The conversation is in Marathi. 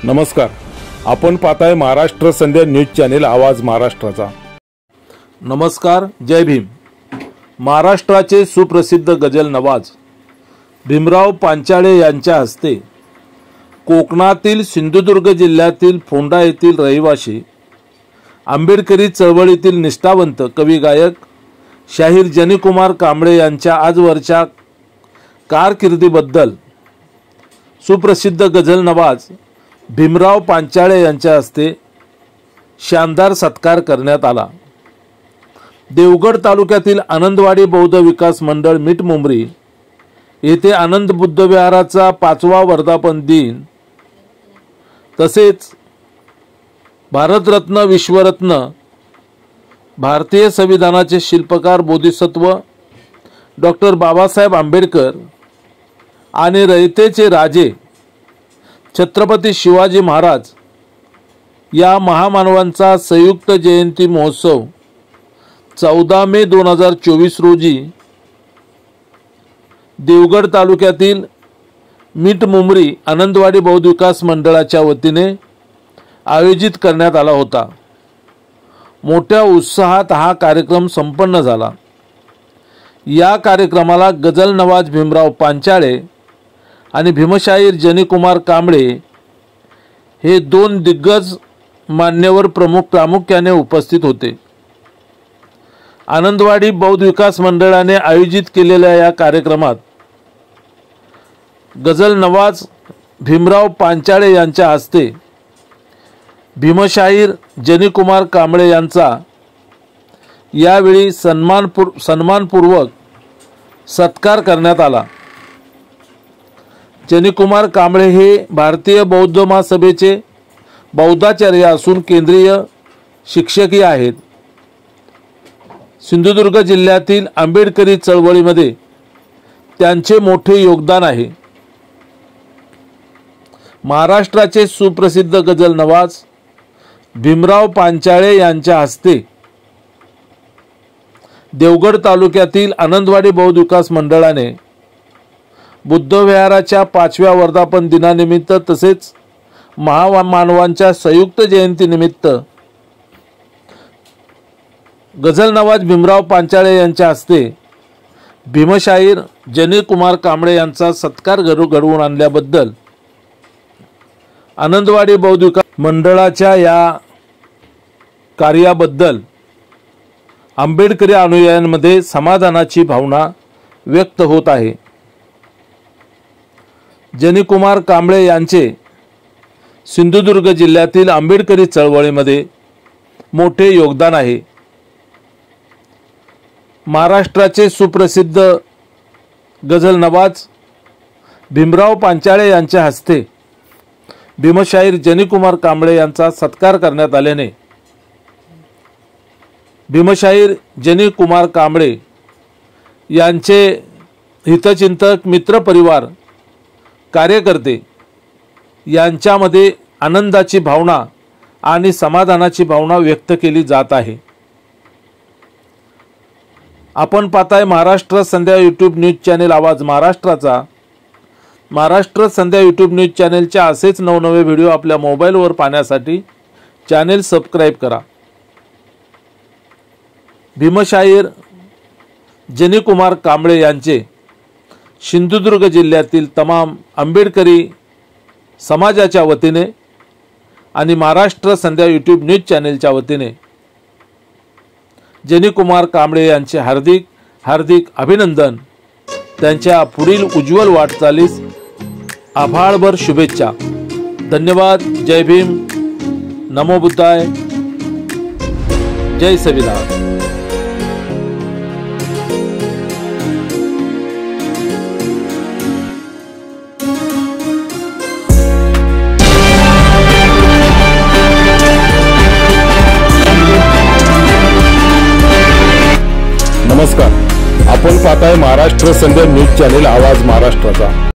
नमस्कार, आपण पाहताय महाराष्ट्र संध्या न्यूज चॅनेल आवाज महाराष्ट्राचा। नमस्कार, जय भीम। महाराष्ट्राचे सुप्रसिद्ध गझल नवाज भीमराव पांचाळे यांच्या हस्ते कोकणातील सिंधुदुर्ग जिल्ह्यातील फोंडा येथील रहिवासी आंबेडकरी चळवळीतील निष्ठावंत कवी गायक शाहीर जनीकुमार कांबळे यांच्या आजवरच्या कारकिर्दीबद्दल सुप्रसिद्ध गझल नवाज भीमराव पांचाळे यांच्या हस्ते शानदार सत्कार करण्यात आला। देवगड तालुक्यातील आनंदवाडी बौद्ध विकास मंडळ मिठमुंबरी येथे आनंद बुद्ध विहाराचा 5वा वर्धापन दिन तसेच भारतरत्न विश्वरत्न भारतीय संविधानाचे शिल्पकार बोधिसत्व डॉक्टर बाबासाहेब आंबेडकर आणि रयतेचे राजे छत्रपती शिवाजी महाराज या महामानवांचा संयुक्त जयंती महोत्सव 14 मे 2024 रोजी देवगड तालुक्यातील मिठमुंबरी आनंदवाडी बौद्ध विकास मंडळाच्या वतीने आयोजित करण्यात आला होता। मोठ्या उत्साहात हा कार्यक्रम संपन्न झाला। या कार्यक्रमाला गझल नवाज भीमराव पांचाळे आणि भीमशाहीर जनीकुमार कांबळे हे दोन दिग्गज मान्यवर प्रामुख्याने उपस्थित होते। आनंदवाडी बौद्ध विकास मंडळाने आयोजित केलेल्या या कार्यक्रमात गझल नवाज भीमराव पांचाळे यांच्या हस्ते भीमशाहीर जनीकुमार कांबळे यांचा यावेळी सन्मानपूर्वक सत्कार करण्यात आला। जनीकुमार कांबळे हे भारतीय बौद्ध महासभेचे बौद्धाचार्य असून केंद्रीय शिक्षकही आहेत। सिंधुदुर्ग जिल्ह्यातील आंबेडकरी चळवळीमध्ये त्यांचे मोठे योगदान आहे। महाराष्ट्राचे सुप्रसिद्ध गझल नवाज भीमराव पांचाळे यांच्या हस्ते देवगड तालुक्यातील आनंदवाडी बौद्ध विकास मंडळाने बुद्ध विहाराच्या 5व्या वर्धापन दिनानिमित्त तसेच महामानवांच्या संयुक्त जयंतीनिमित्त गझल नवाज भीमराव पांचाळे यांच्या हस्ते भीमशाहीर जनीकुमार कांबळे यांचा सत्कार घडवून आणल्याबद्दल आनंदवाडी बौद्ध विकास मंडळाच्या या कार्याबद्दल आंबेडकरी अनुयायांमध्ये समाधानाची भावना व्यक्त होत आहे। जनीकुमार कांबळे यांचे सिंधुदुर्ग जिल्ह्यातील आंबेडकरी चळवळीमध्ये मोठे योगदान आहे। महाराष्ट्राचे सुप्रसिद्ध गझल नवाज भीमराव पांचाळे यांच्या हस्ते भीमशाहीर जनीकुमार कांबळे यांचा सत्कार करण्यात आल्याने भीमशाहीर जनीकुमार कांबळे यांचे हितचिंतक मित्रपरिवार कार्यकर्ते यांच्यामध्ये आनंदाची भावना आणि समाधानाची भावना व्यक्त केली जात आहे। आपण पाहताय महाराष्ट्र संध्या यूट्यूब न्यूज चॅनेल आवाज महाराष्ट्राचा। महाराष्ट्र संध्या यूट्यूब न्यूज चॅनेलचे असेच नवनवे व्हिडिओ आपल्या मोबाईलवर पाहण्यासाठी चॅनेल सबस्क्राइब करा। भीमशाहीर जनीकुमार कांबळे यांचे सिंधुदुर्ग जिल्ह्यातील तमाम आंबेडकरी समाजाच्या वतीने आणि महाराष्ट्र संध्या यूट्यूब न्यूज चॅनेलच्या वतीने जनीकुमार कांबळे यांचे हार्दिक हार्दिक अभिनंदन। त्यांच्या पुढील उज्ज्वल वाटचालीस आभाळभर शुभेच्छा। धन्यवाद। जय भीम। नमो बुद्धाय। जय संविधान। नमस्कार, आपण पाहताय महाराष्ट्र संध्या न्यूज चॅनेल आवाज महाराष्ट्राचा।